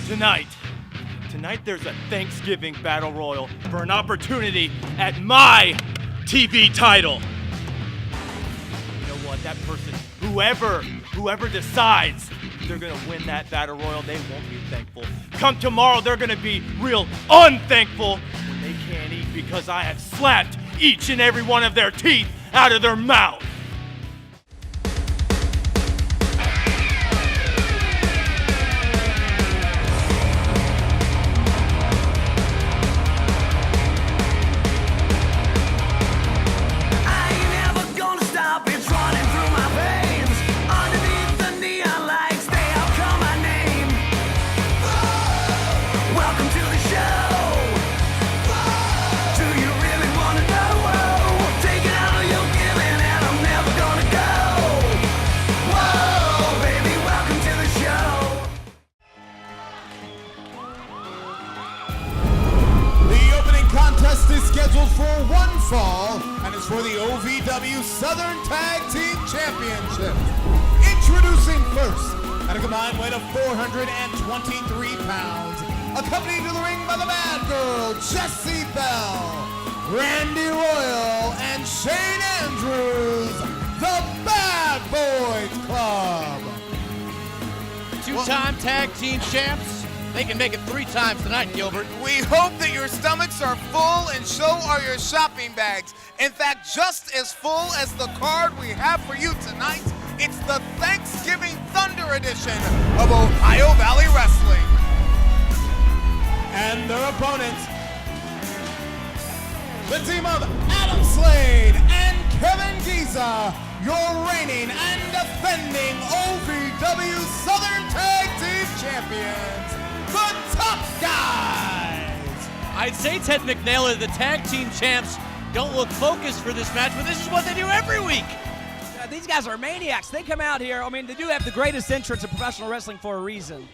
Tonight there's a Thanksgiving Battle Royal for an opportunity at my TV title. You know what? That person, whoever decides they're gonna win that Battle Royal, they won't be thankful. Come tomorrow, they're gonna be real unthankful when they can't eat because I have slapped each and every one of their teeth out of their mouth. Scheduled for one fall, and it's for the OVW Southern Tag Team Championship. Introducing first, at a combined weight of 423 pounds, accompanied to the ring by the Bad Girl, Jessie Bell, Randy Royal, and Shane Andrews, the Bad Boys Club. Two-time tag team champs. They can make it 3 times tonight, Gilbert. We hope that your stomachs are full and so are your shopping bags. In fact, just as full as the card we have for you tonight, it's the Thanksgiving Thunder edition of Ohio Valley Wrestling. And their opponents, the team of Adam Slade and Kevin Giza, your reigning and defending OVW Southern Tag Team Champions. The Top Guys! I'd say Ted McNaylor, the tag team champs, don't look focused for this match, but this is what they do every week. These guys are maniacs. They come out here. I mean, they do have the greatest entrance in professional wrestling for a reason.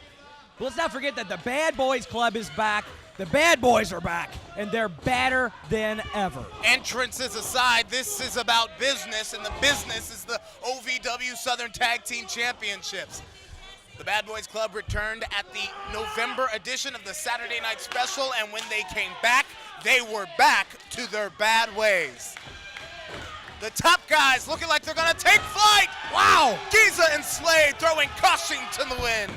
But let's not forget that the Bad Boys Club is back. The Bad Boys are back, and they're badder than ever. Entrances aside, this is about business, and the business is the OVW Southern Tag Team Championships. The Bad Boys Club returned at the November edition of the Saturday Night Special, and when they came back, they were back to their bad ways. The Top Guys looking like they're gonna take flight. Wow! Giza and Slade throwing caution to the wind.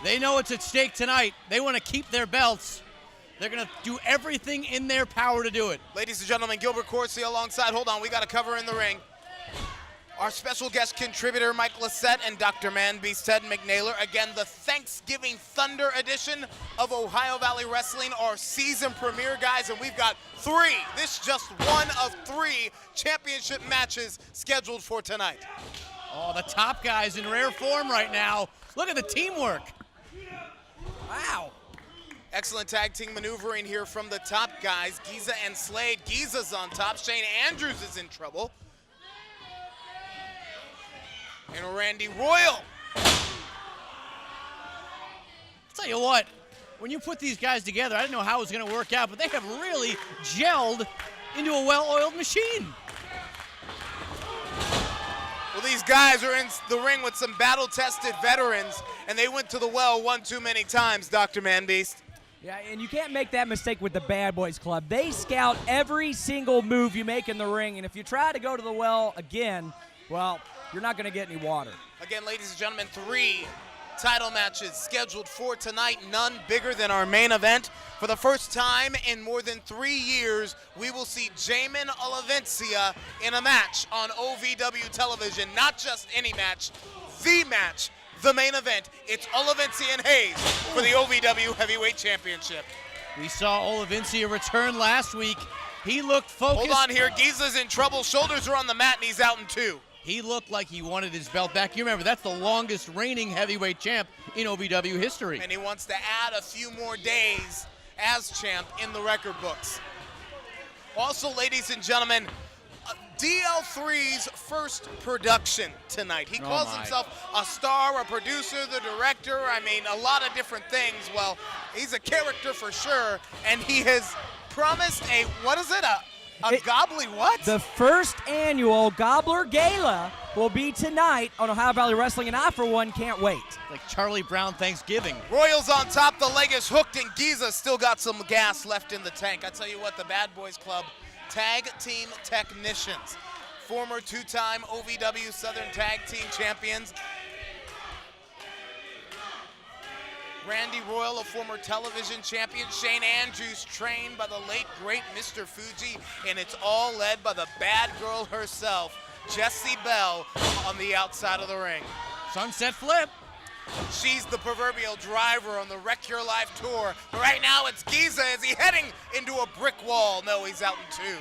They know it's at stake tonight. They want to keep their belts. They're going to do everything in their power to do it. Ladies and gentlemen, Gilbert Corsi alongside. Hold on, we got a cover in the ring. Our special guest contributor, Mike Lissette, and Dr. Manbeast Ted McNaylor. Again, the Thanksgiving Thunder edition of Ohio Valley Wrestling, our season premiere, guys, and we've got 3. This is just one of 3 championship matches scheduled for tonight. Oh, the Top Guys in rare form right now. Look at the teamwork. Wow. Excellent tag team maneuvering here from the Top Guys. Giza and Slade. Giza's on top. Shane Andrews is in trouble. And Randy Royal. I'll tell you what, when you put these guys together, I didn't know how it was going to work out, but they have really gelled into a well-oiled machine. Well, these guys are in the ring with some battle-tested veterans, and they went to the well one too many times, Dr. Manbeast. Yeah, and you can't make that mistake with the Bad Boys Club. They scout every single move you make in the ring, and if you try to go to the well again, well, you're not going to get any water. Again, ladies and gentlemen, 3 title matches scheduled for tonight, none bigger than our main event. For the first time in more than 3 years, we will see Jamin Olivencia in a match on OVW television. Not just any match, the main event. It's Olivencia and Hayes for the OVW Heavyweight Championship. We saw Olivencia return last week. He looked focused. Hold on here, Giza's in trouble. Shoulders are on the mat and he's out in 2. He looked like he wanted his belt back. You remember, that's the longest reigning heavyweight champ in OVW history. And he wants to add a few more days as champ in the record books. Also, ladies and gentlemen, DL3's first production tonight. He calls himself a star, a producer, the director. I mean, a lot of different things. Well, he's a character for sure, and he has promised Gobbly what? The first annual Gobbler Gala will be tonight on Ohio Valley Wrestling, and I, for one, can't wait. Like Charlie Brown Thanksgiving. Royals on top, the leg is hooked, and Giza still got some gas left in the tank. I tell you what, the Bad Boys Club Tag Team Technicians, former two-time OVW Southern Tag Team Champions. Randy Royal, a former television champion. Shane Andrews, trained by the late, great Mr. Fuji. And it's all led by the bad girl herself, Jessie Bell, on the outside of the ring. Sunset flip. She's the proverbial driver on the Wreck Your Life tour. But right now it's Giza. Is he heading into a brick wall? No, he's out in two.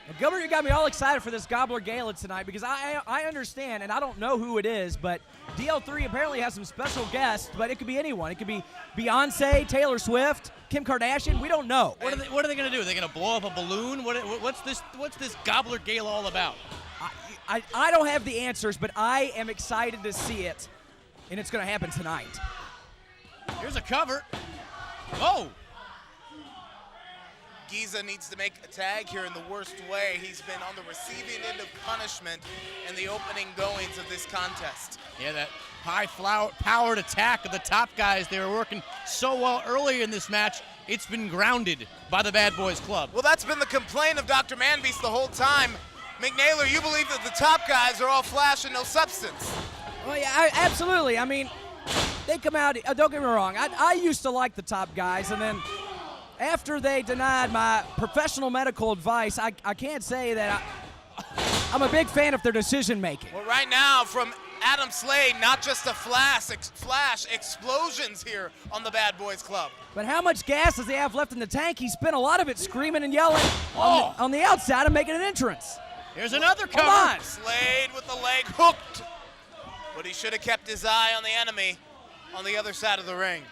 Well, Gilbert, you got me all excited for this Gobbler Gala tonight because I understand, and I don't know who it is, but DL3 apparently has some special guests, but it could be anyone. It could be Beyonce, Taylor Swift, Kim Kardashian. We don't know. What are they going to do? Are they going to blow up a balloon? What's this Gobbler Gala all about? I don't have the answers, but I am excited to see it, and it's going to happen tonight. Here's a cover. Oh! Giza needs to make a tag here in the worst way. He's been on the receiving end of punishment in the opening goings of this contest. Yeah, that high-powered attack of the top guys. They were working so well earlier in this match. It's been grounded by the Bad Boys Club. Well, that's been the complaint of Dr. Manbeast the whole time. McNaylor, you believe that the top guys are all flash and no substance? Well, yeah, absolutely. I mean, they come out, don't get me wrong, I used to like the top guys, and then after they denied my professional medical advice, I can't say that I'm a big fan of their decision-making. Well, right now, from Adam Slade, not just a flash, explosions here on the Bad Boys Club. But how much gas does he have left in the tank? He spent a lot of it screaming and yelling on the outside and making an entrance. Here's another cover. Come on. Slade with the leg hooked. But he should have kept his eye on the enemy on the other side of the ring.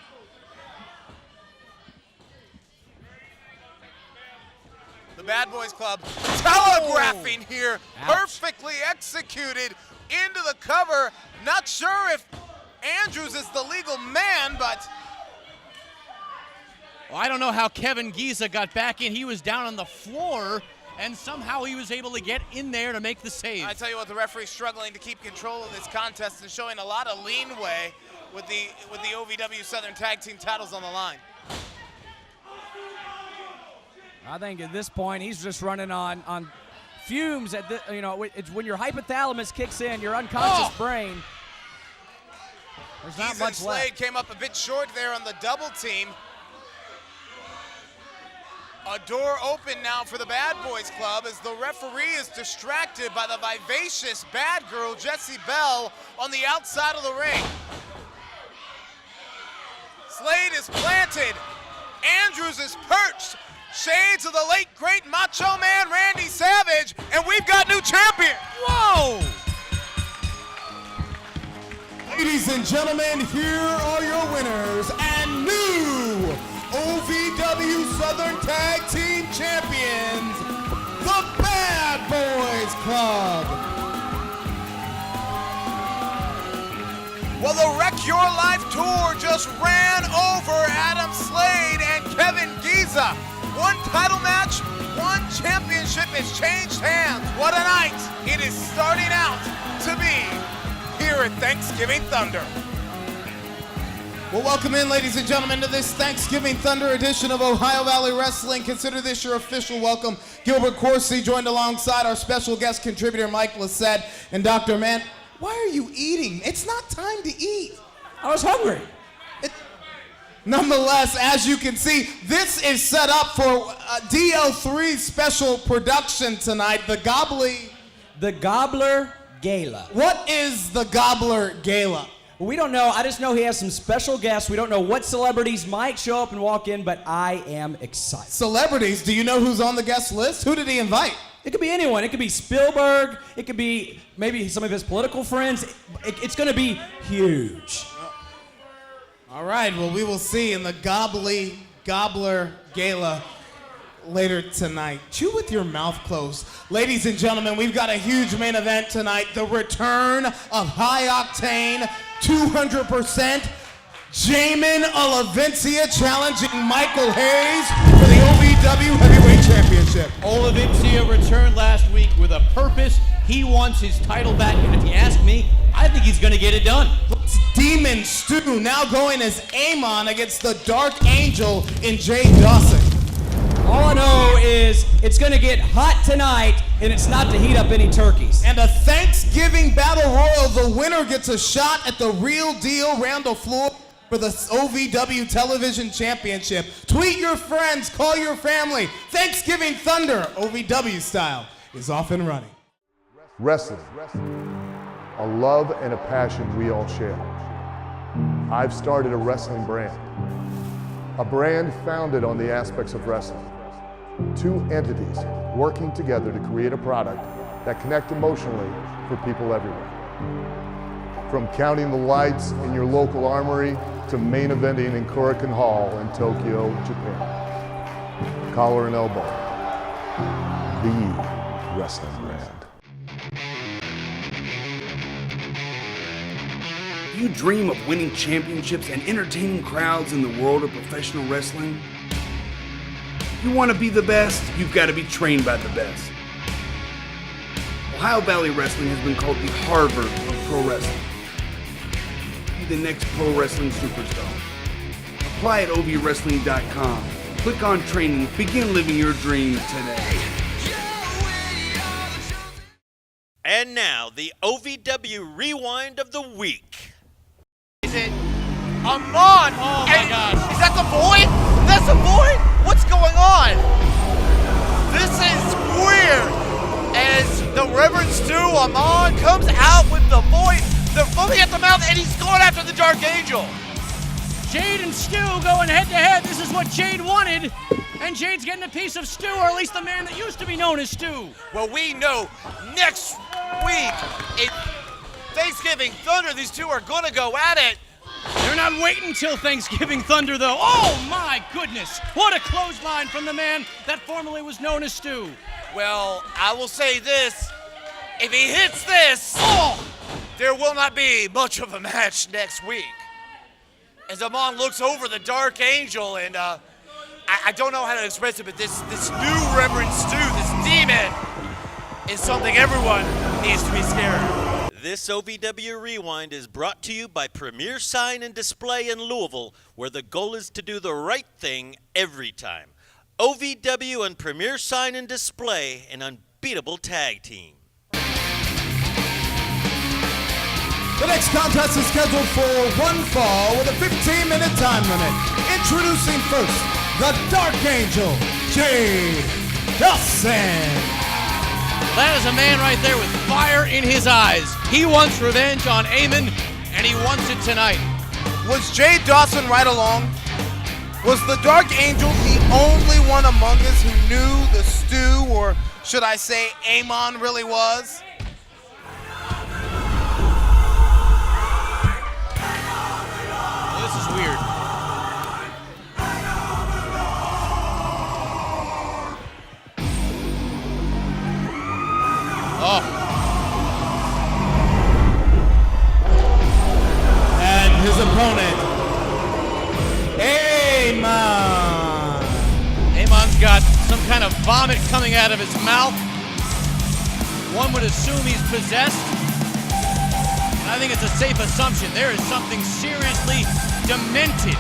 The Bad Boys Club telegraphing here, perfectly executed into the cover. Not sure if Andrews is the legal man, but... Well, I don't know how Kevin Giza got back in. He was down on the floor, and somehow he was able to get in there to make the save. I tell you what, the referee's struggling to keep control of this contest and showing a lot of leeway with the OVW Southern Tag Team titles on the line. I think at this point he's just running on fumes. It's when your hypothalamus kicks in, your unconscious brain. There's not much Slade left. came up a bit short there on the double team. A door open now for the Bad Boys Club as the referee is distracted by the vivacious bad girl Jessie Bell on the outside of the ring. Slade is planted. Andrews is perched. Shades of the late, great Macho Man Randy Savage, and we've got new champion. Whoa! Ladies and gentlemen, here are your winners and new OVW Southern Tag Team Champions, the Bad Boys Club. Well, the Wreck Your Life tour just ran over Adam Slade and Kevin Giza. One title match, one championship has changed hands. What a night it is starting out to be here at Thanksgiving Thunder. Well, welcome in, ladies and gentlemen, to this Thanksgiving Thunder edition of Ohio Valley Wrestling. Consider this your official welcome. Gilbert Corsi joined alongside our special guest contributor, Mike Lissette, and Dr. Man. Why are you eating? It's not time to eat. I was hungry. Nonetheless, as you can see, this is set up for DL3 special production tonight, the Gobbler Gala. What is the Gobbler Gala? Well, we don't know. I just know he has some special guests. We don't know what celebrities might show up and walk in, but I am excited. Celebrities? Do you know who's on the guest list? Who did he invite? It could be anyone. It could be Spielberg. It could be maybe some of his political friends. It's going to be huge. All right, well, we will see in the Gobbler Gala later tonight. Chew with your mouth closed. Ladies and gentlemen, we've got a huge main event tonight. The return of high-octane, 200% Jamin Olivencia challenging Michael Hayes for the OVW Heavyweight Championship. Olivencia returned last week with a purpose. He wants his title back, and if you ask me, I think he's going to get it done. It's Demon Stu now going as Amon against the Dark Angel in Jay Dawson. All I know is it's going to get hot tonight, and it's not to heat up any turkeys. And a Thanksgiving Battle Royal, the winner gets a shot at the Real Deal round of floor for the OVW Television Championship. Tweet your friends, call your family. Thanksgiving Thunder, OVW style, is off and running. Wrestling, a love and a passion we all share. I've started a wrestling brand, a brand founded on the aspects of wrestling. Two entities working together to create a product that connect emotionally for people everywhere. From counting the lights in your local armory to main eventing in Korakuen Hall in Tokyo, Japan. Collar and elbow, the wrestling brand. You dream of winning championships and entertaining crowds in the world of professional wrestling? You want to be the best, you've got to be trained by the best. Ohio Valley Wrestling has been called the Harvard of pro wrestling. Be the next pro wrestling superstar. Apply at ovwrestling.com. Click on training, begin living your dream today. And now, the OVW Rewind of the Week. Is it Amon? Oh my gosh. Is that the boy? That's the boy? What's going on? This is weird. As the Reverend Stu Amon comes out with the boy, they're foaming at the mouth, and he's going after the Dark Angel. Jade and Stu going head-to-head. This is what Jade wanted. And Jade's getting a piece of Stu, or at least the man that used to be known as Stu. Well, we know next week, Thanksgiving Thunder, these two are going to go at it. They're not waiting till Thanksgiving Thunder, though. Oh, my goodness. What a clothesline from the man that formerly was known as Stu. Well, I will say this. If he hits this, there will not be much of a match next week. As Amon looks over the Dark Angel, and I don't know how to express it, but this new Reverend Stu, this demon, is something everyone needs to be scared of. This OVW Rewind is brought to you by Premier Sign and Display in Louisville, where the goal is to do the right thing every time. OVW and Premier Sign and Display, an unbeatable tag team. The next contest is scheduled for one fall with a 15-minute time limit. Introducing first, the Dark Angel, Jay Dawson. That is a man right there with fire in his eyes. He wants revenge on Amon, and he wants it tonight. Was Jay Dawson right along? Was the Dark Angel the only one among us who knew the Stu, or should I say Amon, really was? Well, this is weird. Oh. And his opponent, Amon. Amon's got some kind of vomit coming out of his mouth. One would assume he's possessed. And I think it's a safe assumption. There is something seriously demented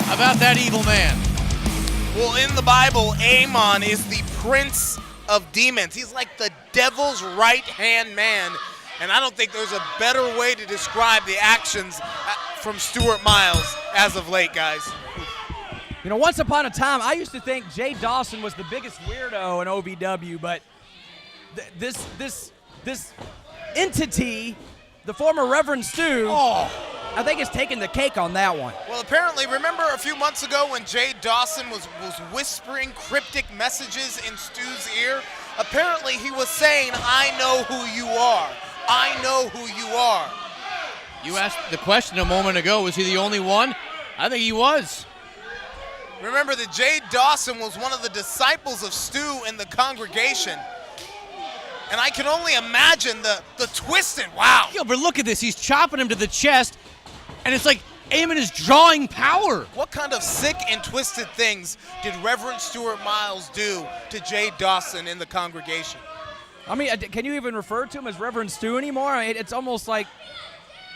about that evil man. Well, in the Bible, Amon is the prince of demons. He's like the devil's right-hand man, and I don't think there's a better way to describe the actions from Stuart Miles as of late, guys. You know, once upon a time, I used to think Jay Dawson was the biggest weirdo in OVW, but this entity, the former Reverend Stu, I think is taking the cake on that one. Well, apparently, remember a few months ago when Jay Dawson was whispering cryptic messages in Stu's ear? Apparently, he was saying, I know who you are. I know who you are. You asked the question a moment ago, was he the only one? I think he was. Remember that Jay Dawson was one of the disciples of Stu in the congregation. And I can only imagine the twisted, wow. Gilbert, look at this. He's chopping him to the chest, and it's like Amon is drawing power. What kind of sick and twisted things did Reverend Stuart Miles do to Jay Dawson in the congregation? I mean, can you even refer to him as Reverend Stu anymore? I mean, it's almost like,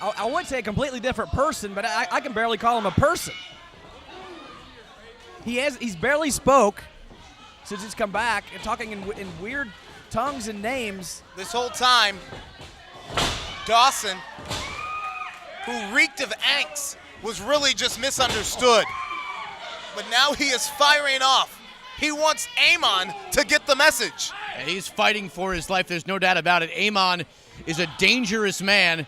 I wouldn't say a completely different person, but I can barely call him a person. He's barely spoke since he's come back and talking in weird tongues and names. This whole time, Dawson, who reeked of angst, was really just misunderstood. But now he is firing off. He wants Amon to get the message. And he's fighting for his life. There's no doubt about it. Amon is a dangerous man.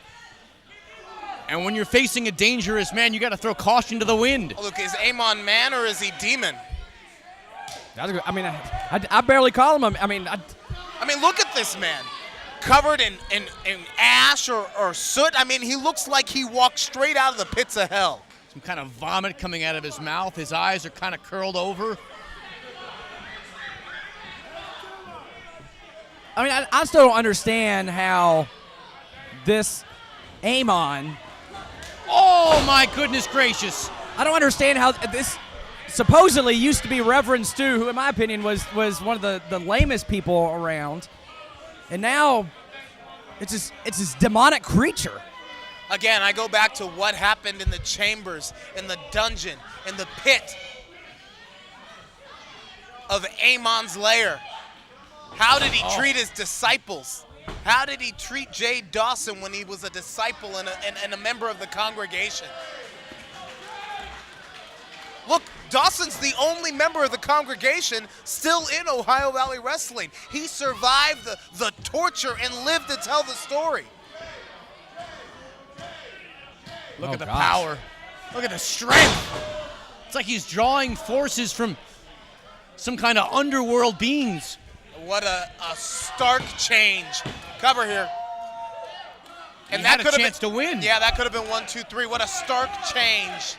And when you're facing a dangerous man, you got to throw caution to the wind. Look, is Amon man or is he demon? I mean, I barely call him. I mean, look at this man. Covered in ash or soot. I mean, he looks like he walked straight out of the pits of hell. Some kind of vomit coming out of his mouth. His eyes are kind of curled over. I mean, I still don't understand how this Amon. Oh, my goodness gracious. I don't understand how this supposedly used to be Reverend Stu, who in my opinion was one of the lamest people around. And now it's this demonic creature. Again, I go back to what happened in the chambers, in the dungeon, in the pit of Amon's lair. How did he treat his disciples? How did he treat Jay Dawson when he was a disciple and a member of the congregation? Look, Dawson's the only member of the congregation still in Ohio Valley Wrestling. He survived the torture and lived to tell the story. Look at the power. Look at the strength. It's like he's drawing forces from some kind of underworld beings. What a stark change. Cover here. And that could have chance to win. Yeah, that could have been 1, 2, 3. What a stark change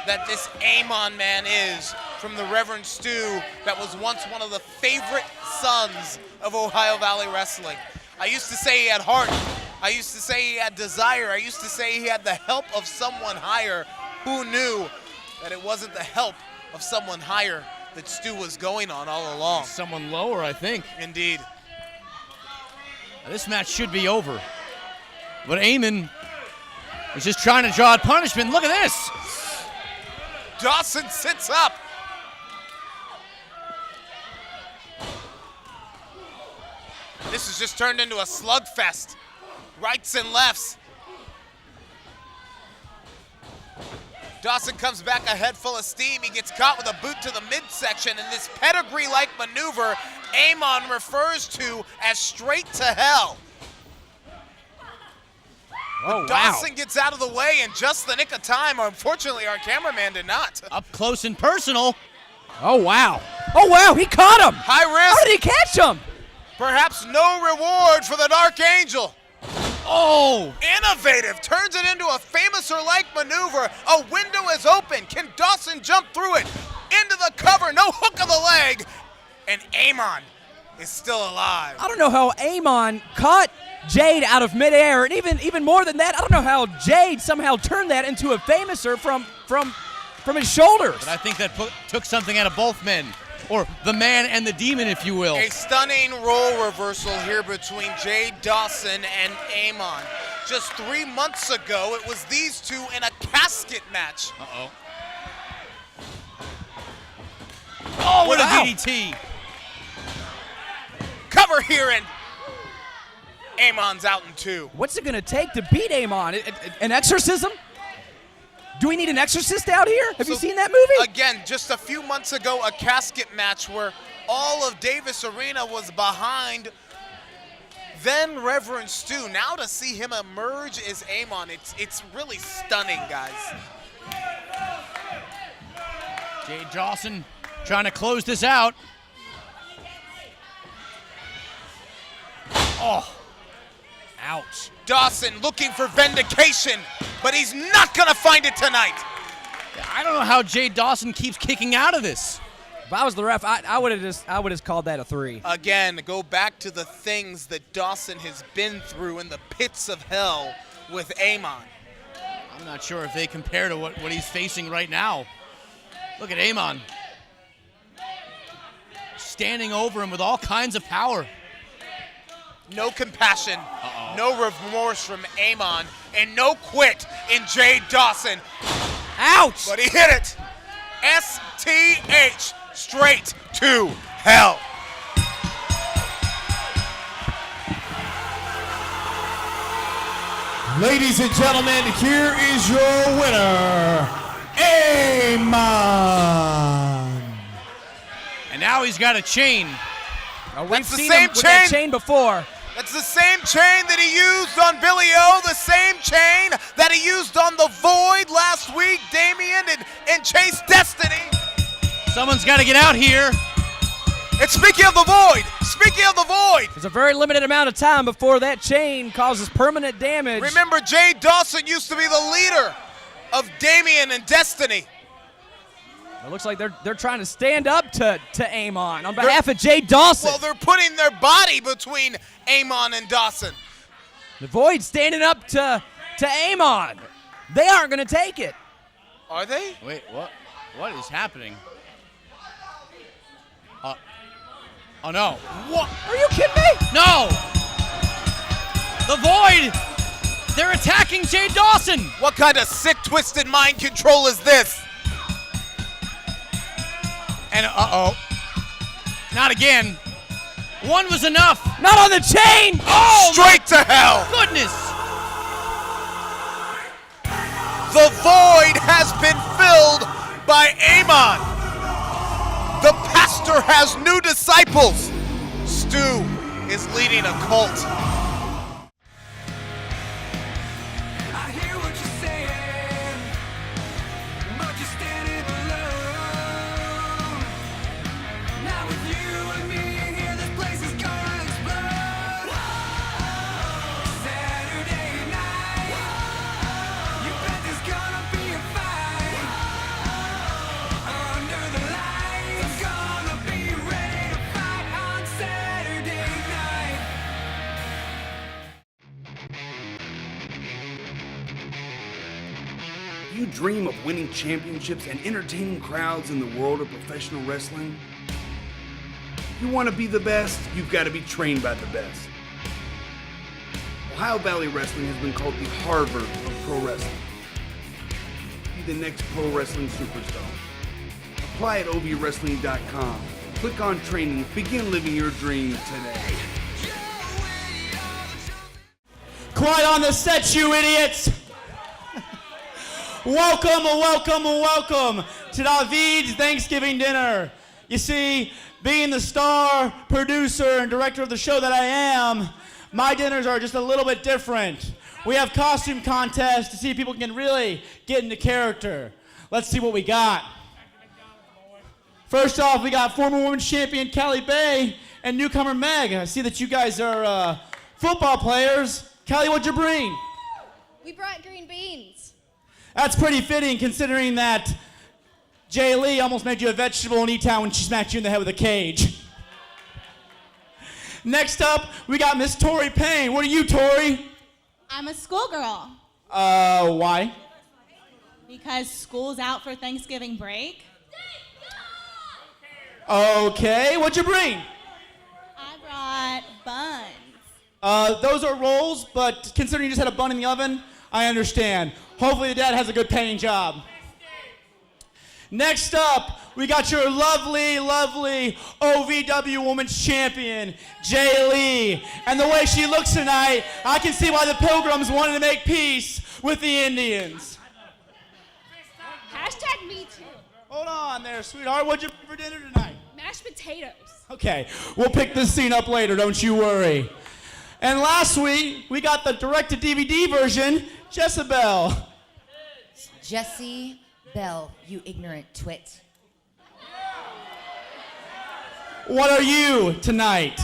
that this Amon man is from the Reverend Stu that was once one of the favorite sons of Ohio Valley Wrestling. I used to say he had heart. I used to say he had desire. I used to say he had the help of someone higher. Who knew that it wasn't the help of someone higher that Stu was going on all along? Someone lower, I think. Indeed. Now, this match should be over. But Amon is just trying to draw out punishment. Look at this. Dawson sits up. This has just turned into a slugfest. Rights and lefts. Dawson comes back a head full of steam. He gets caught with a boot to the midsection, and this pedigree-like maneuver Amon refers to as straight to hell. Oh, Dawson gets out of the way in just the nick of time. Unfortunately, our cameraman did not. Up close and personal. Oh, wow. Oh, wow, he caught him. High risk. How did he catch him? Perhaps no reward for the Dark Angel. Oh! Innovative. Turns it into a famouser-like maneuver. A window is open. Can Dawson jump through it? Into the cover. No hook of the leg. And Amon is still alive. I don't know how Amon caught Jade out of midair, and even more than that, I don't know how Jade somehow turned that into a famouser from his shoulders. But I think that took something out of both men, or the man and the demon, if you will. A stunning role reversal here between Jade Dawson and Amon. Just 3 months ago, it was these two in a casket match. Uh-oh. Oh, what a DDT. Cover here, and Amon's out in 2. What's it going to take to beat Amon? An exorcism? Do we need an exorcist out here? Have you seen that movie? Again, just a few months ago, a casket match where all of Davis Arena was behind then Reverend Stu. Now to see him emerge as Amon, it's really stunning, guys. Jay Dawson trying to close this out. Oh. Ouch. Dawson looking for vindication, but he's not going to find it tonight. I don't know how Jay Dawson keeps kicking out of this. If I was the ref, I would have called that a 3. Again, go back to the things that Dawson has been through in the pits of hell with Amon. I'm not sure if they compare to what he's facing right now. Look at Amon. Standing over him with all kinds of power. No compassion, no remorse from Amon, and no quit in Jay Dawson. Ouch! But he hit it. STH, straight to hell. Ladies and gentlemen, here is your winner, Amon. And now he's got a chain. We've That's the seen same him with that chain. chain before. That's the same chain that he used on Billy O, the same chain that he used on the Void last week, Damien and Chase Destiny. Someone's got to get out here. And speaking of the Void, There's a very limited amount of time before that chain causes permanent damage. remember Jay Dawson used to be the leader of Damien and Destiny. It looks like they're trying to stand up to Amon on behalf of Jay Dawson. Well, they're putting their body between Amon and Dawson. The Void standing up to Amon. They aren't going to take it. Are they? Wait, what? What is happening? Oh no. What? Are you kidding me? No! The Void! They're attacking Jay Dawson! What kind of sick, twisted mind control is this? And not again. One was enough. Not on the chain! Oh! Straight to hell! Goodness! The Void has been filled by Amon. The pastor has new disciples. Stu is leading a cult. I hear what you're saying, but you're standing alone. Not with you and me here, this place is gonna explode. Saturday night, you bet there's gonna be a fight. Under the lights, gonna be ready to fight on Saturday night. You dream of winning championships and entertaining crowds in the world of professional wrestling? You want to be the best, you've got to be trained by the best. Ohio Valley Wrestling has been called the Harvard of pro wrestling. Be the next pro wrestling superstar. Apply at ovwrestling.com. Click on training. Begin living your dream today. Quiet on the set, you idiots! Welcome to David's Thanksgiving dinner. You see, being the star, producer, and director of the show that I am, my dinners are just a little bit different. We have costume contests to see if people can really get into character. Let's see what we got. First off, we got former women's champion Callie Bay and newcomer Meg. I see that you guys are football players. Callie, what'd you bring? We brought green beans. That's pretty fitting considering that Jay Lee almost made you a vegetable in E-Town when she smacked you in the head with a cage. Next up, we got Miss Tori Payne. What are you, Tori? I'm a schoolgirl Why? because school's out for Thanksgiving break. Okay, what'd you bring? I brought buns. Those are rolls, but considering you just had a bun in the oven, I understand. Hopefully the dad has a good paying job. Next up, we got your lovely OVW Women's Champion, Jay Lee. And the way she looks tonight, I can see why the Pilgrims wanted to make peace with the Indians. Hashtag me too. Hold on there, sweetheart. What'd you bring for dinner tonight? Mashed potatoes. Okay, we'll pick this scene up later, don't you worry. And lastly, we got the direct-to-DVD version, Jezebel. Jesse Bell, you ignorant twit. What are you tonight?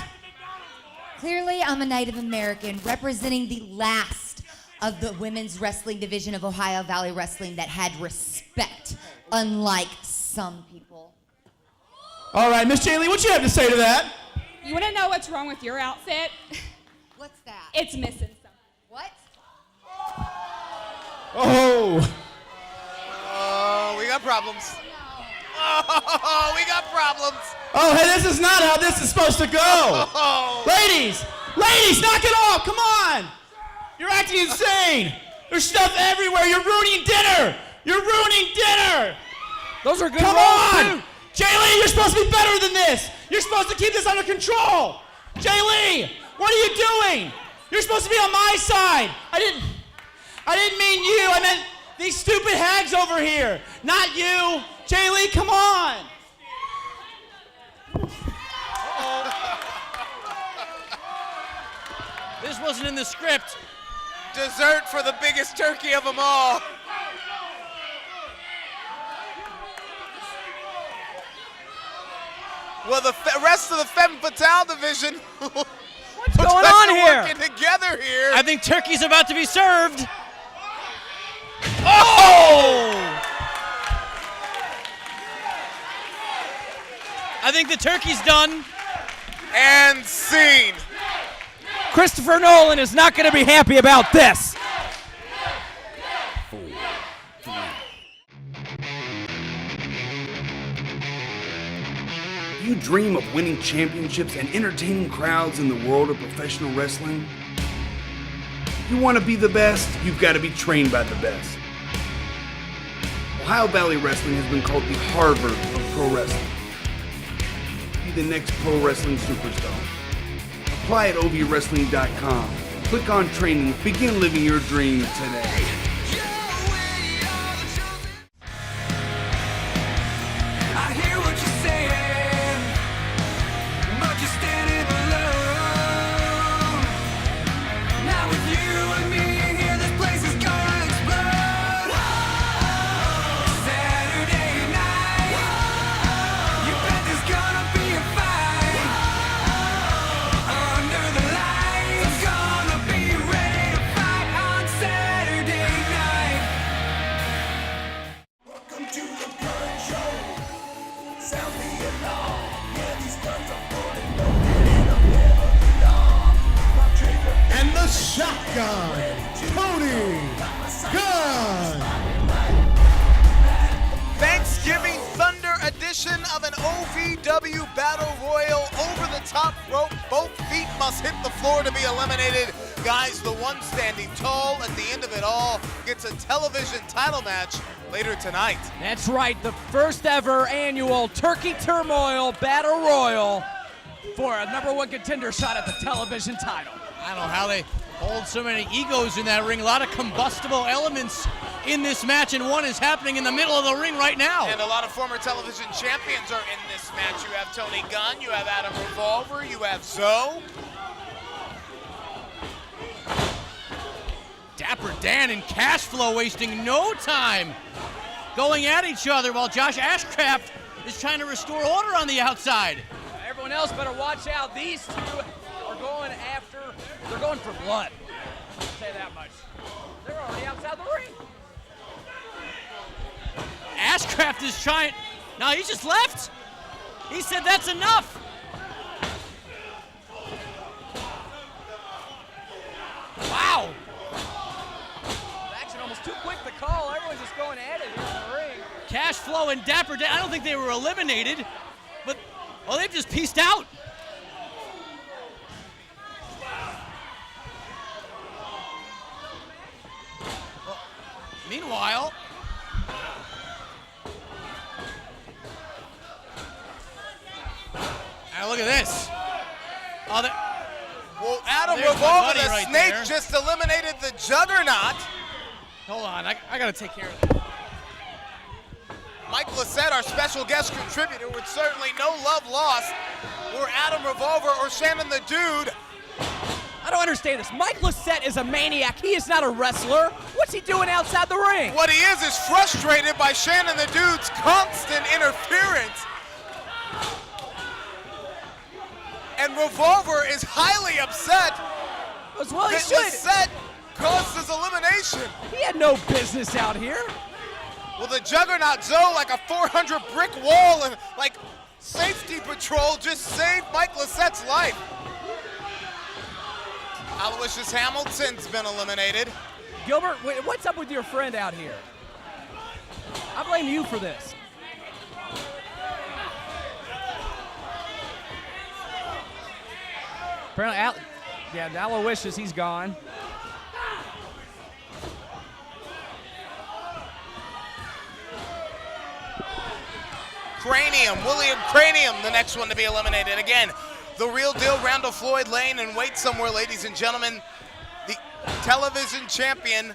Clearly, I'm a Native American representing the last of the women's wrestling division of Ohio Valley Wrestling that had respect, unlike some people. All right, Miss Jaylee, what you have to say to that? You want to know what's wrong with your outfit? What's that? It's missing something. What? Oh. Oh, we got problems. Oh, we got problems. Oh, hey, this is not how this is supposed to go. Oh. Ladies, knock it off. Come on. You're acting insane. There's stuff everywhere. You're ruining dinner. You're ruining dinner. Those are good Come rolls, on. too. Jay Lee, you're supposed to be better than this. You're supposed to keep this under control. Jay Lee, what are you doing? You're supposed to be on my side. I didn't mean you. I meant these stupid hags over here. Not you. Jay Lee, come on. This wasn't in the script. Dessert for the biggest turkey of them all. Well, the rest of the Femme Fatale division. What's going on here? Working together here. I think turkey's about to be served. Oh! I think the turkey's done. And scene. Christopher Nolan is not going to be happy about this. You dream of winning championships and entertaining crowds in the world of professional wrestling? You want to be the best, you've got to be trained by the best. Ohio Valley Wrestling has been called the Harvard of pro wrestling. Be the next pro wrestling superstar. Apply at ovwrestling.com. Click on training. Begin living your dream today. I hear what you're saying, but you're standing alone. Now with you and me here, this place is gonna explode. Saturday night, you bet there's gonna be a fight. Under the lights, gonna be ready to fight on Saturday night. Welcome to the gun show. Sound the alarm. Yeah, these guns are fully loaded and I'm never belong. My trigger And the shotgun, Tony Gunn. Thanksgiving Thunder edition of an OVW Battle Royal. Over the top rope, both feet must hit the floor to be eliminated. Guys, the one standing tall at the end of it all gets a television title match later tonight. That's right, the first ever annual Turkey Turmoil Battle Royal for a #1 contender shot at the television title. I don't know how they hold so many egos in that ring. A lot of combustible elements in this match, and one is happening in the middle of the ring right now. And a lot of former television champions are in this match. You have Tony Gunn, you have Adam Revolver, you have Zoe. Dapper Dan and Cash Flow wasting no time going at each other while Josh Ashcraft is trying to restore order on the outside. Everyone else better watch out. These two are going after, they're going for blood. I'll say that much. They're already outside the ring. Ashcraft is trying, no, he just left. He said that's enough. Wow. Action almost too quick to call. Everyone's just going at it here in the ring. Cash Flow and Dapper Dan, I don't think they were eliminated, but, well, they've just pieced out. Well, meanwhile, now look at this. Oh, Well, Adam There's my Revolver, buddy the right Snake, there. just eliminated the Juggernaut. hold on, I gotta take care of that. Mike Lissette, our special guest contributor, with certainly no love lost, or Adam Revolver or Shannon the Dude. I don't understand this. Mike Lissette is a maniac. He is not a wrestler. What's he doing outside the ring? What he is frustrated by Shannon the Dude's constant interference. And Revolver is highly upset As well he that should. Lissette caused his elimination. He had no business out here. Well, the Juggernaut Zoe, like a 400 brick wall and like safety patrol, just saved Mike Lissette's life. Aloysius Hamilton's been eliminated. Gilbert, what's up with your friend out here? I blame you for this. Apparently, Dallo wishes he's gone. William Cranium, the next one to be eliminated. Again, the real deal, Randall Floyd laying in wait somewhere, ladies and gentlemen. The television champion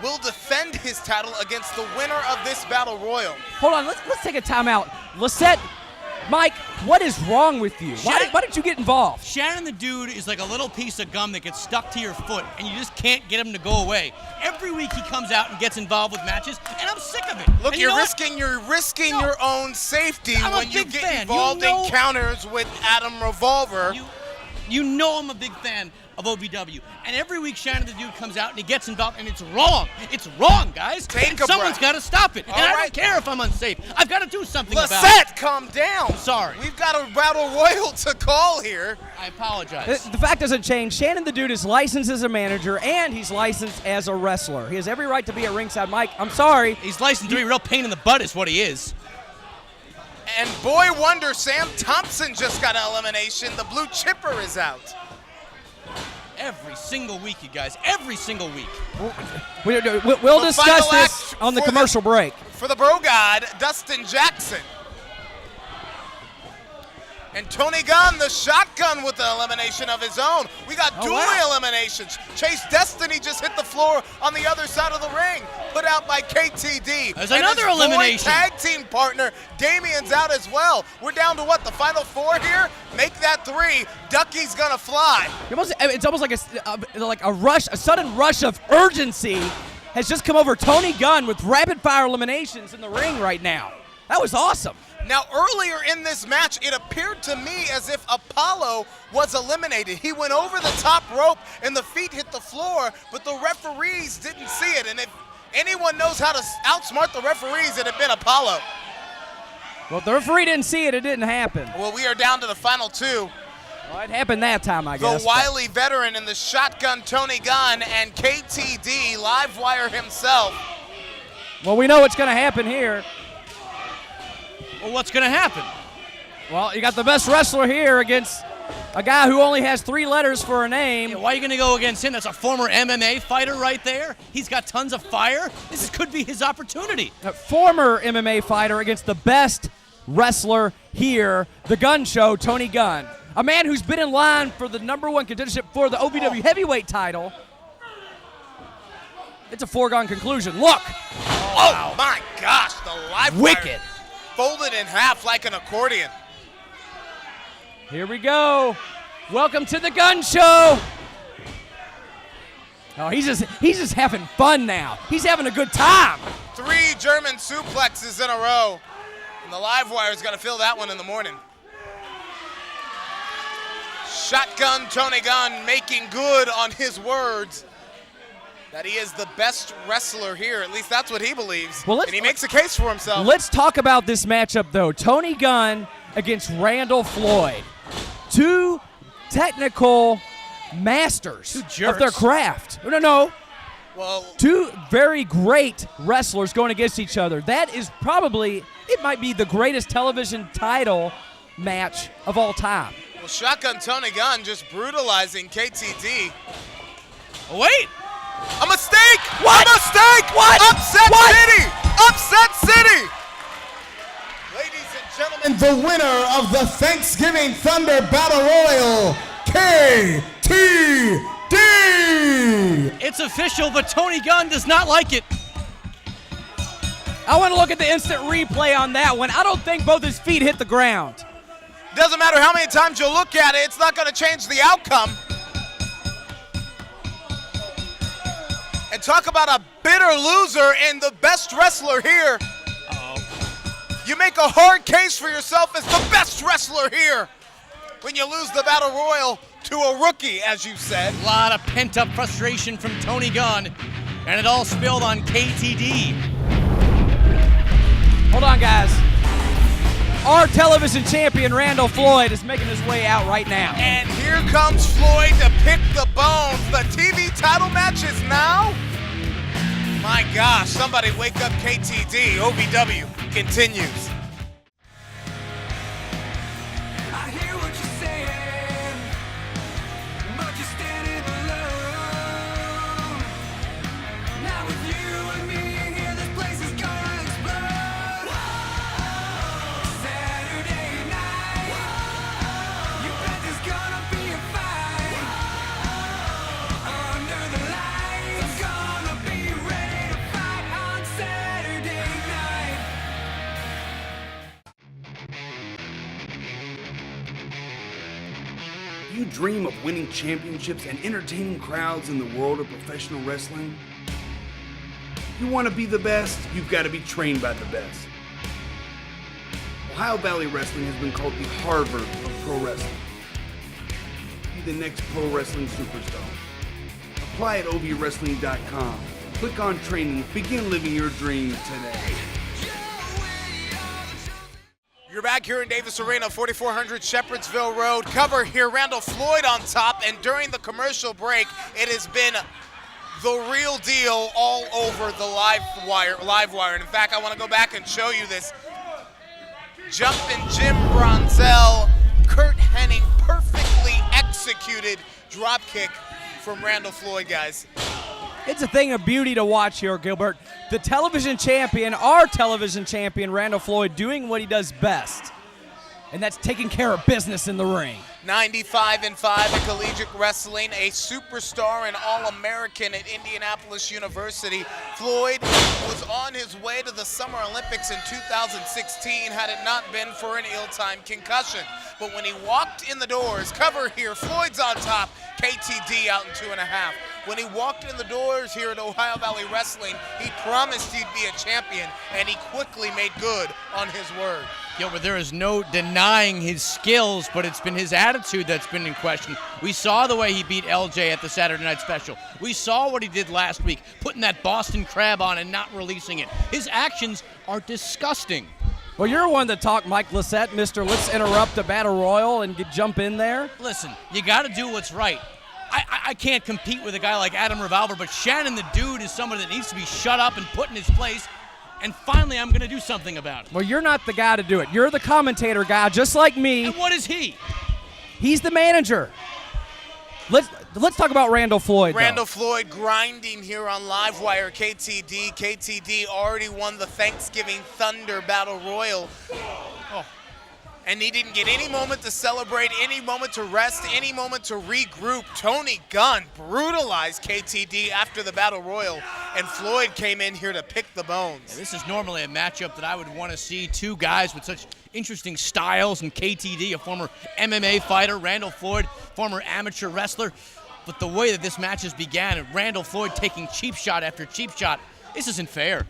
will defend his title against the winner of this battle royal. Hold on, let's take a timeout. Lisette, Mike, what is wrong with you? Why did you get involved? Shannon the Dude is like a little piece of gum that gets stuck to your foot, and you just can't get him to go away. Every week he comes out and gets involved with matches, and I'm sick of it. Look, you're risking your own safety when you get involved in counters with Adam Revolver. You know I'm a big fan of OVW. And every week Shannon the Dude comes out and he gets involved, and it's wrong. It's wrong, guys. Someone's got to stop it. And I don't care if I'm unsafe. I've got to do something about it. Lisette, calm down. I'm sorry. We've got a battle royal to call here. I apologize. The fact doesn't change. Shannon the Dude is licensed as a manager, and he's licensed as a wrestler. He has every right to be at ringside. Mike, I'm sorry. He's licensed to be a real pain in the butt is what he is. And boy wonder, Sam Thompson just got an elimination. The blue chipper is out. Every single week, you guys. Every single week. We'll discuss this on the commercial break. For the Bro God, Dustin Jackson. And Tony Gunn, the shotgun with the elimination of his own. We got dual eliminations. Chase Destiny just hit the floor on the other side of the ring, put out by KTD. There's another elimination. Tag team partner, Damien's out as well. We're down to what, the final 4 here? Make that 3. Ducky's gonna fly. It's almost like a rush, a sudden rush of urgency has just come over Tony Gunn with rapid fire eliminations in the ring right now. That was awesome. Now, earlier in this match, it appeared to me as if Apollo was eliminated. He went over the top rope and the feet hit the floor, but the referees didn't see it. And if anyone knows how to outsmart the referees, it had been Apollo. Well, if the referee didn't see it, it didn't happen. Well, we are down to the final 2. Well, it happened that time, I guess. The wily veteran and the shotgun Tony Gunn and KTD, Livewire himself. Well, we know what's going to happen here. Well, what's going to happen? Well, you got the best wrestler here against a guy who only has 3 letters for a name. Yeah, why are you going to go against him? That's a former MMA fighter right there. He's got tons of fire. This could be his opportunity. A former MMA fighter against the best wrestler here, the Gun Show, Tony Gunn. A man who's been in line for the #1 contendership for the OVW heavyweight title. It's a foregone conclusion. Look. Oh my gosh, the Livewire. Wicked. Folded in half like an accordion. Here we go. Welcome to the Gun Show. Oh, he's just having fun now. He's having a good time. 3 German suplexes in a row. And the Livewire's got to fill that one in the morning. Shotgun Tony Gunn making good on his words that he is the best wrestler here. At least that's what he believes. Well, and he makes a case for himself. Let's talk about this matchup, though. Tony Gunn against Randall Floyd. 2 technical masters of their craft. No. Well, 2 very great wrestlers going against each other. That is probably, it might be the greatest television title match of all time. Well, Shotgun Tony Gunn just brutalizing KTD. Oh, wait. A mistake! What? A mistake! What? Upset What? City! Upset City! Ladies and gentlemen, And the winner of the Thanksgiving Thunder Battle Royal, KTD! It's official, but Tony Gunn does not like it. I want to look at the instant replay on that one. I don't think both his feet hit the ground. doesn't matter how many times you look at it, it's not going to change the outcome. And talk about a bitter loser and the best wrestler here. You make a hard case for yourself as the best wrestler here when you lose the Battle Royal to a rookie, as you said. A lot of pent-up frustration from Tony Gunn, and it all spilled on KTD. Hold on, guys. Our television champion, Randall Floyd, is making his way out right now. And here comes Floyd to pick the bones. The TV title match is now My gosh, somebody wake up KTD. OVW continues. I hear what you're saying, but you're standing alone. Now with you and me here, this place is gonna explode. Saturday night, you bet there's gonna be a fight. Under the lights, gonna be ready to fight on Saturday night. You dream of winning championships and entertaining crowds in the world of professional wrestling? You want to be the best, you've got to be trained by the best. Ohio Valley Wrestling has been called the Harvard of pro wrestling. Be the next pro wrestling superstar. Apply at ovwrestling.com. Click on training. Begin living your dream today. You're back here in Davis Arena, 4400 Shepherdsville Road. Cover here, Randall Floyd on top, and during the commercial break, it has been the real deal all over the live wire. And in fact, I want to go back and show you this. Jumping Jim Bronzell, Kurt Hennig, perfectly executed drop kick from Randall Floyd, guys. It's a thing of beauty to watch here, Gilbert. The television champion, our television champion, Randall Floyd, doing what he does best, and that's taking care of business in the ring. 95-5 in collegiate wrestling, a superstar and All-American at Indianapolis University. Floyd was on his way to the Summer Olympics in 2016 had it not been for an ill-timed concussion. But when he walked in the doors, cover here, Floyd's on top, KTD out in 2.5. When he walked in the doors here at Ohio Valley Wrestling, he promised he'd be a champion, and he quickly made good on his word. Gilbert, there is no denying his skills, but it's been his attitude that's been in question. We saw the way he beat LJ at the Saturday Night Special. We saw what he did last week, putting that Boston Crab on and not releasing it. His actions are disgusting. Well, you're one to talk, Mike Lissette, Mr. Let's interrupt the Battle Royal and jump in there. Listen, you got to do what's right. I can't compete with a guy like Adam Revolver, but Shannon the Dude is someone that needs to be shut up and put in his place. And finally, I'm going to do something about it. Well, you're not the guy to do it. You're the commentator guy, just like me. And what is he? He's the manager. Let's talk about Randall Floyd. Randall Floyd grinding here on Livewire. KTD. KTD already won the Thanksgiving Thunder Battle Royal. Oh. And he didn't get any moment to celebrate, any moment to rest, any moment to regroup. Tony Gunn brutalized KTD after the Battle Royal, and Floyd came in here to pick the bones. Yeah, this is normally a matchup that I would want to see two guys with such interesting styles, and KTD, a former MMA fighter, Randall Floyd, former amateur wrestler. But the way that this match has began, and Randall Floyd taking cheap shot after cheap shot, this isn't fair.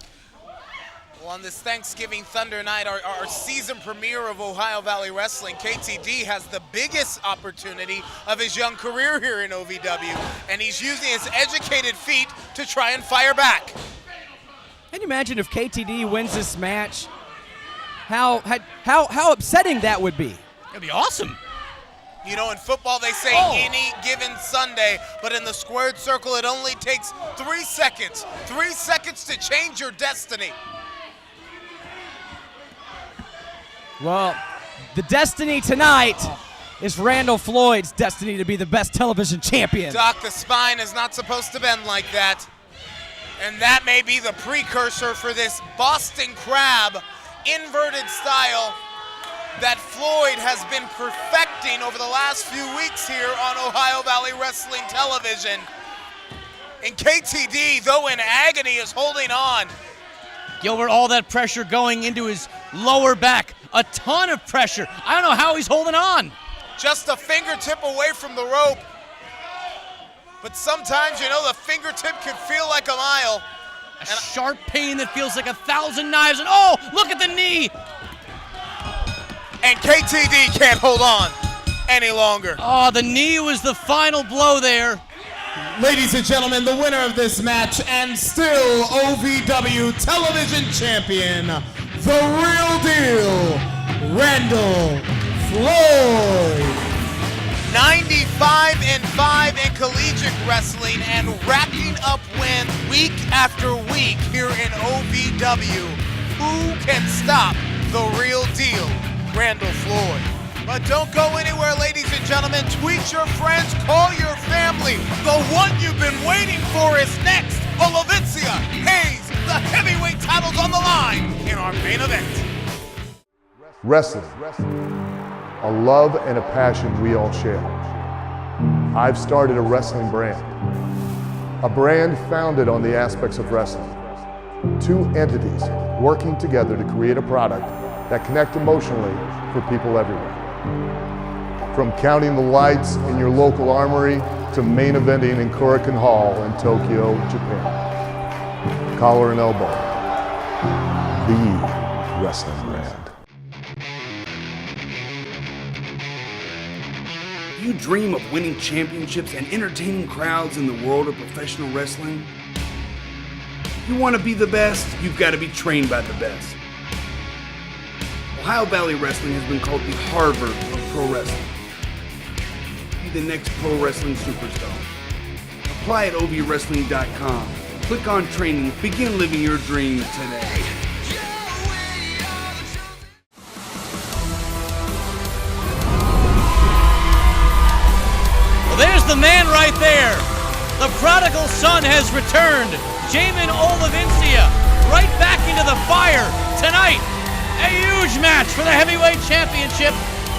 Well, on this Thanksgiving Thunder night, our season premiere of Ohio Valley Wrestling, KTD has the biggest opportunity of his young career here in OVW, and he's using his educated feet to try and fire back. Can you imagine if KTD wins this match? How upsetting that would be. It'd be awesome. You know, in football they say any given Sunday, but in the squared circle it only takes 3 seconds. 3 seconds to change your destiny. Well, the destiny tonight is Randall Floyd's destiny to be the best television champion. Doc, the spine is not supposed to bend like that. And that may be the precursor for this Boston Crab inverted style that Floyd has been perfecting over the last few weeks here on Ohio Valley Wrestling Television. And KTD, though in agony, is holding on. Gilbert, all that pressure going into his lower back. A ton of pressure. I don't know how he's holding on. Just a fingertip away from the rope. But sometimes, you know, the fingertip can feel like a mile. A sharp pain that feels like 1,000 knives. And oh, look at the knee. And KTD can't hold on any longer. Oh, the knee was the final blow there. Ladies and gentlemen, the winner of this match and still OVW television champion, the real deal, Randall Floyd. 95-5 in collegiate wrestling and racking up wins week after week here in OVW. Who can stop the real deal, Randall Floyd? But don't go anywhere, ladies and gentlemen. Tweet your friends, call your family. The one you've been waiting for is next. Olavincia, Hayes, the heavyweight titles on the line in our main event. Wrestling, a love and a passion we all share. I've started a wrestling brand, a brand founded on the aspects of wrestling. Two entities working together to create a product that connect emotionally for people everywhere. From counting the lights in your local armory to main eventing in Korakuen Hall in Tokyo, Japan. Collar and elbow, the wrestling brand. You dream of winning championships and entertaining crowds in the world of professional wrestling? You want to be the best, you've got to be trained by the best. Ohio Valley Wrestling has been called the Harvard of pro wrestling. Be the next pro wrestling superstar. Apply at ovwrestling.com. Click on training. Begin living your dream today. Well, there's the man right there. The prodigal son has returned. Jamin Olavincia right back into the fire tonight. A huge match for the heavyweight championship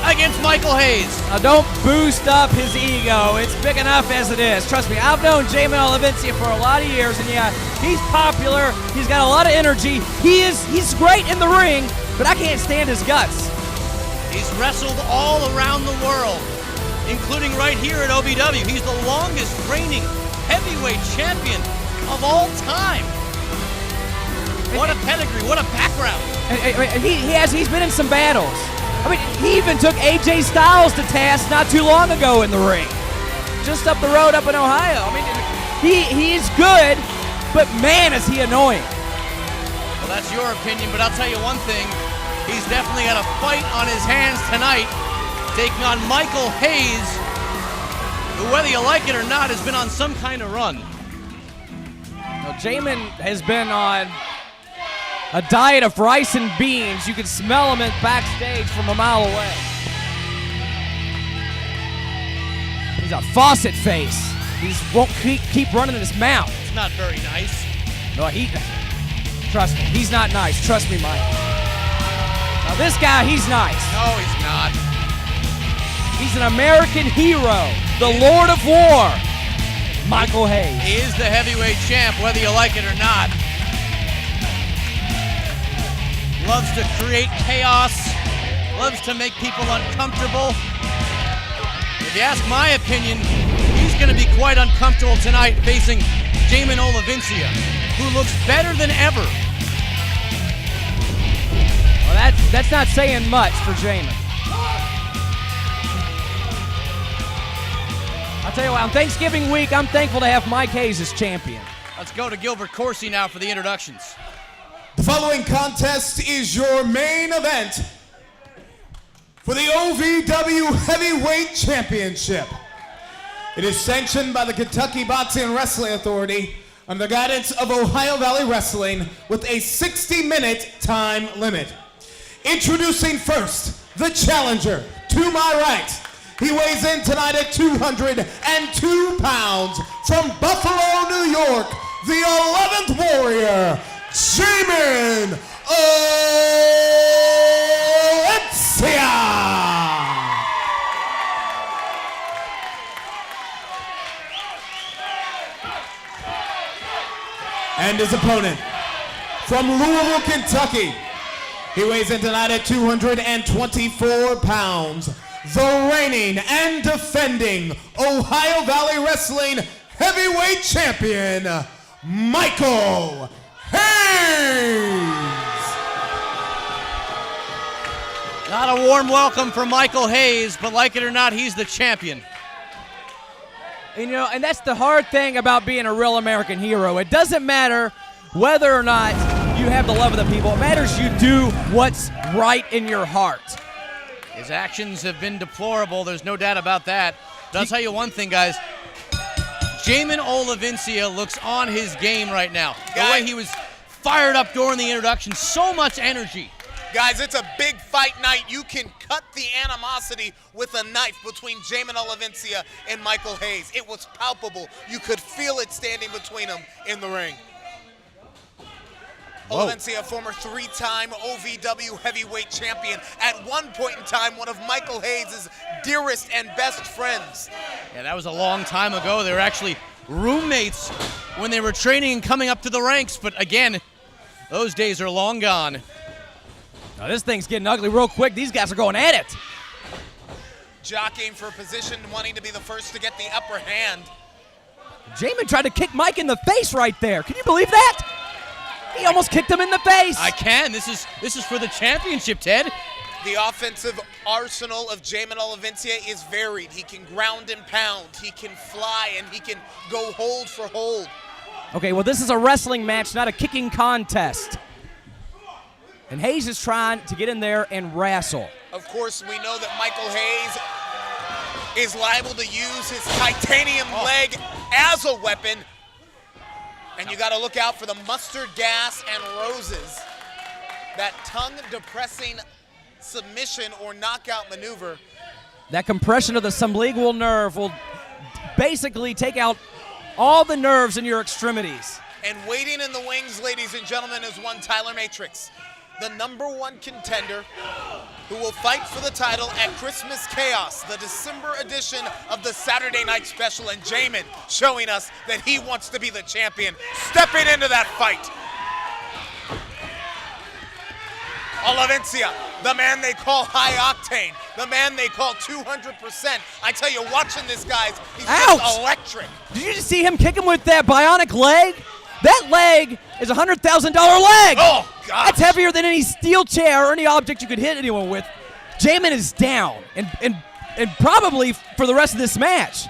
against Michael Hayes. Now don't boost up his ego. It's big enough as it is. Trust me, I've known Jamin Olavincia for a lot of years, and yeah, he's popular. He's got a lot of energy. He's great in the ring, but I can't stand his guts. He's wrestled all around the world, including right here at OVW. He's the longest reigning heavyweight champion of all time. What a pedigree, what a background. He's been in some battles. I mean, he even took AJ Styles to task not too long ago in the ring. Just up the road up in Ohio. I mean, he's good, but man, is he annoying. Well, that's your opinion, but I'll tell you one thing. He's definitely got a fight on his hands tonight, taking on Michael Hayes, who, whether you like it or not, has been on some kind of run. Now, Jamin has been on a diet of rice and beans. You can smell him backstage from a mile away. He's a faucet face. He just won't keep running in his mouth. It's not very nice. No, trust me, he's not nice. Trust me, Mike. Now this guy, he's nice. No, he's not. He's an American hero, the Lord of War, Michael Hayes. He is the heavyweight champ, whether you like it or not. Loves to create chaos, loves to make people uncomfortable. If you ask my opinion, he's going to be quite uncomfortable tonight facing Jamin Olavincia, who looks better than ever. Well, that's not saying much for Jamin. I'll tell you what, on Thanksgiving week, I'm thankful to have Mike Hayes as champion. Let's go to Gilbert Corsi now for the introductions. The following contest is your main event for the OVW Heavyweight Championship. It is sanctioned by the Kentucky Boxing and Wrestling Authority under the guidance of Ohio Valley Wrestling with a 60-minute time limit. Introducing first, the challenger to my right. He weighs in tonight at 202 pounds from Buffalo, New York, the 11th Warrior, Jamin Olavincia. And his opponent from Louisville, Kentucky. He weighs in tonight at 224 pounds. The reigning and defending Ohio Valley Wrestling Heavyweight Champion, Michael Hayes. Not a warm welcome for Michael Hayes, but like it or not, he's the champion. And that's the hard thing about being a real American hero. It doesn't matter whether or not you have the love of the people. It matters you do what's right in your heart. His actions have been deplorable. There's no doubt about that. But I'll tell you one thing, guys. Jamin Olavincia looks on his game right now. The way he was fired up during the introduction, so much energy. Guys, it's a big fight night. You can cut the animosity with a knife between Jamin Olavincia and Michael Hayes. It was palpable. You could feel it standing between them in the ring. Olavincia, former three-time OVW heavyweight champion, at one point in time one of Michael Hayes' dearest and best friends. Yeah, that was a long time ago. They were actually roommates when they were training and coming up to the ranks, but again, those days are long gone. Now this thing's getting ugly real quick. These guys are going at it. Jockeying for position, wanting to be the first to get the upper hand. Jamin tried to kick Mike in the face right there. Can you believe that? He almost kicked him in the face. I can. This is for the championship, Ted. The offensive arsenal of Jamin Olavincia is varied. He can ground and pound, he can fly, and he can go hold for hold. Okay, well, this is a wrestling match, not a kicking contest. And Hayes is trying to get in there and wrestle. Of course, we know that Michael Hayes is liable to use his titanium leg as a weapon. And you got to look out for the mustard gas and roses. That tongue-depressing submission or knockout maneuver. That compression of the sublingual nerve will basically take out all the nerves in your extremities. And waiting in the wings, ladies and gentlemen, is one Tyler Matrix, the #1 contender who will fight for the title at Christmas Chaos, the December edition of the Saturday Night Special, and Jamin showing us that he wants to be the champion, stepping into that fight. Olavincia, the man they call high octane, the man they call 200%. I tell you, watching this, guys, he's just electric. Did you just see him kick him with that bionic leg? That leg is a $100,000 leg. Oh, God. That's heavier than any steel chair or any object you could hit anyone with. Jamin is down, and probably for the rest of this match.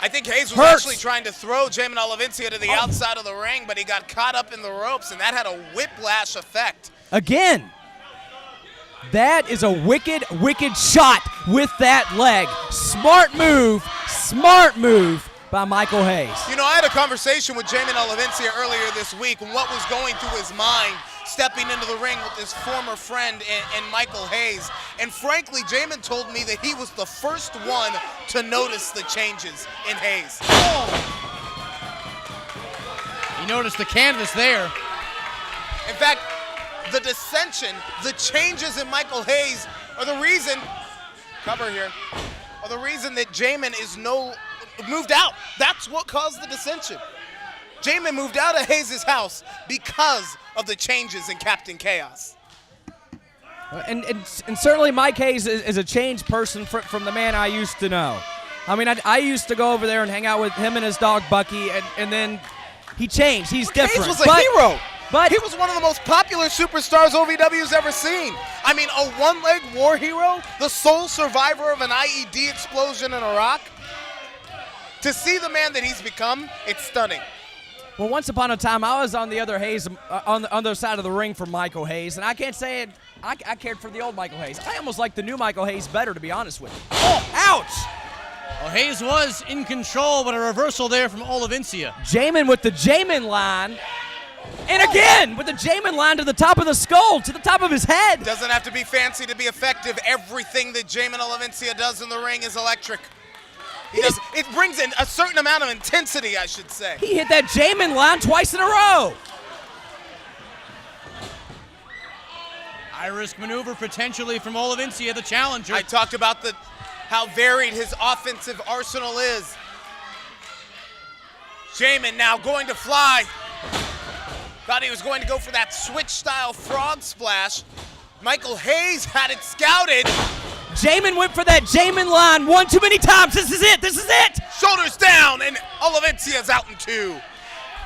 I think Hayes was actually trying to throw Jamin Olavincia to the outside of the ring, but he got caught up in the ropes, and that had a whiplash effect. Again, that is a wicked, wicked shot with that leg. Smart move by Michael Hayes. You know, I had a conversation with Jamin Olavincia earlier this week and what was going through his mind stepping into the ring with his former friend and Michael Hayes. And frankly, Jamin told me that he was the first one to notice the changes in Hayes. He noticed the canvas there. In fact, the dissension, the changes in Michael Hayes are the reason, are the reason that Jamin is moved out. That's what caused the dissension. Jamin moved out of Hayes' house because of the changes in Captain Chaos. And certainly Mike Hayes is a changed person from the man I used to know. I mean, I used to go over there and hang out with him and his dog Bucky, and then he changed. He's different. Hayes was a hero. But he was one of the most popular superstars OVW's ever seen. I mean, a one-leg war hero, the sole survivor of an IED explosion in Iraq. To see the man that he's become, it's stunning. Well, once upon a time, I was on the other Hayes, on the other side of the ring for Michael Hayes, and I can't say it. I cared for the old Michael Hayes. I almost like the new Michael Hayes better, to be honest with you. Oh, ouch! Well, Hayes was in control, but a reversal there from Olavincia. Jamin with the Jamin line. And again, with the Jamin line to the top of the skull, to the top of his head. Doesn't have to be fancy to be effective. Everything that Jamin Olavincia does in the ring is electric. It brings in a certain amount of intensity, I should say. He hit that Jamin line twice in a row. High-risk maneuver potentially from Olavincia, the challenger. I talked about how varied his offensive arsenal is. Jamin now going to fly. Thought he was going to go for that switch-style frog splash. Michael Hayes had it scouted. Jamin went for that Jamin line one too many times. This is it. Shoulders down, and Olavincia's out in two.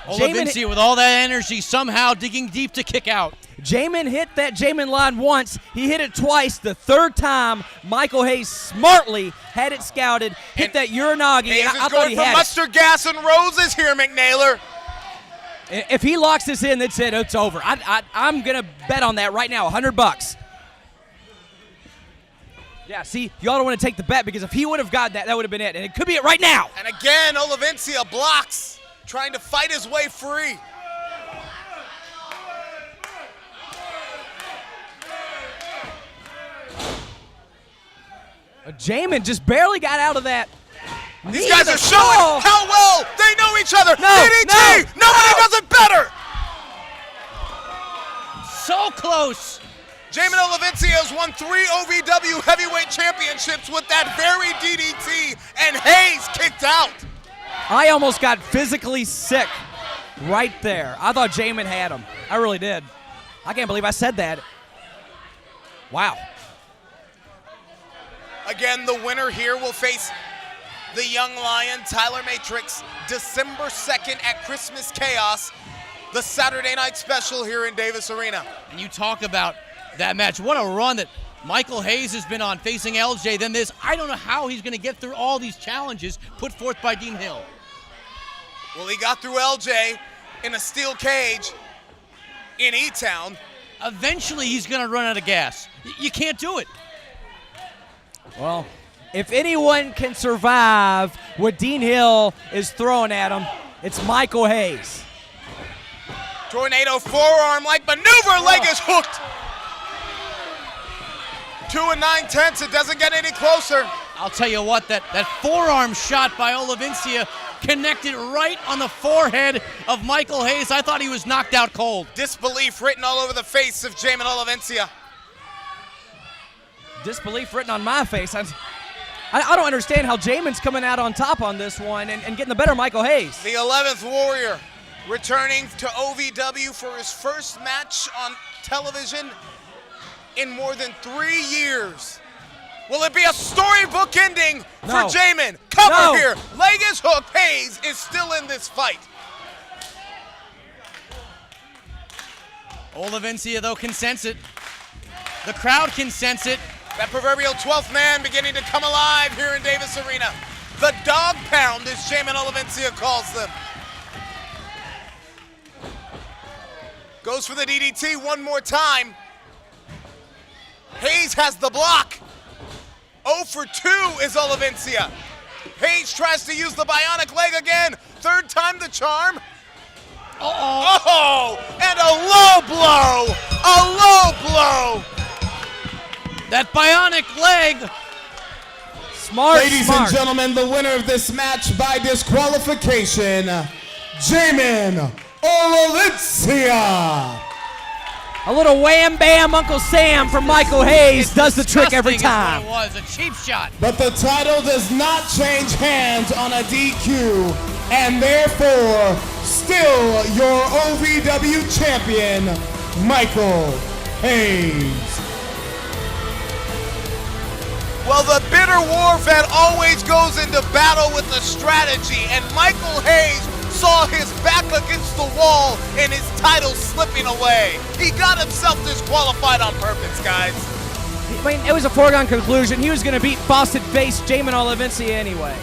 Olavincia with all that energy somehow digging deep to kick out. Jamin hit that Jamin line once. He hit it twice. The third time, Michael Hayes smartly had it scouted, hit that Uranagi. Hayes I is thought going he for had mustard gas and roses here, McNailer. If he locks this in, that's it. It's over. I'm going to bet on that right now, $100. Yeah, see, y'all don't want to take the bet because if he would have got that, that would have been it. And it could be it right now. And again, Olavencia blocks, trying to fight his way free. Jamin just barely got out of that. These guys are showing how well they know each other. DDT, nobody does it better. So close. Jamin Olavencia has won 3 OVW heavyweight championships with that very DDT, and Hayes kicked out. I almost got physically sick right there. I thought Jamin had him. I really did. I can't believe I said that. Wow. Again, the winner here will face the young lion, Tyler Matrix, December 2nd at Christmas Chaos, the Saturday night special here in Davis Arena. And you talk about that match. What a run that Michael Hayes has been on facing LJ. Then this, I don't know how he's going to get through all these challenges put forth by Dean Hill. Well, he got through LJ in a steel cage in E-Town. Eventually, he's going to run out of gas. You can't do it. Well, if anyone can survive what Dean Hill is throwing at him, it's Michael Hayes. Tornado forearm-like maneuver, leg is hooked. 2 9/10, it doesn't get any closer. I'll tell you what, that forearm shot by Olavencia connected right on the forehead of Michael Hayes. I thought he was knocked out cold. Disbelief written all over the face of Jamin Olavencia. Disbelief written on my face. I don't understand how Jamin's coming out on top on this one and getting the better of Michael Hayes. The 11th Warrior returning to OVW for his first match on television in more than 3 years. Will it be a storybook ending for Jamin? Cover here. Leg is hooked. Hayes is still in this fight. Olavencia, though, can sense it. The crowd can sense it. That proverbial 12th man beginning to come alive here in Davis Arena. The dog pound, as Jamin Olavencia calls them. Goes for the DDT one more time. Hayes has the block. 0 for 2 is Olavencia. Hayes tries to use the bionic leg again. 3rd time the charm. Oh, and a low blow. A low blow. That bionic leg. Smart. Ladies and gentlemen, the winner of this match by disqualification, Jamin Olavencia. A little wham bam Uncle Sam from Michael Hayes does the trick every time. It was a cheap shot. But the title does not change hands on a DQ, and therefore, still your OVW champion, Michael Hayes. Well, the bitter war vet always goes into battle with a strategy, and Michael Hayes saw his back against the wall and his title slipping away. He got himself disqualified on purpose, guys. I mean, it was a foregone conclusion. He was going to beat Faucet-faced Jamin Olavencia anyway.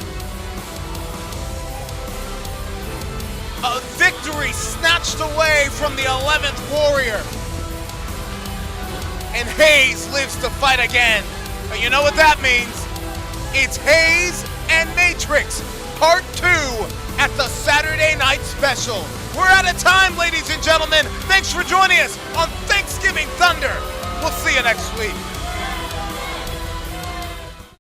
A victory snatched away from the 11th Warrior. And Hayes lives to fight again. But you know what that means? It's Hayes and Matrix, Part 2 at the Saturday Night Special. We're out of time, ladies and gentlemen. Thanks for joining us on Thanksgiving Thunder. We'll see you next week.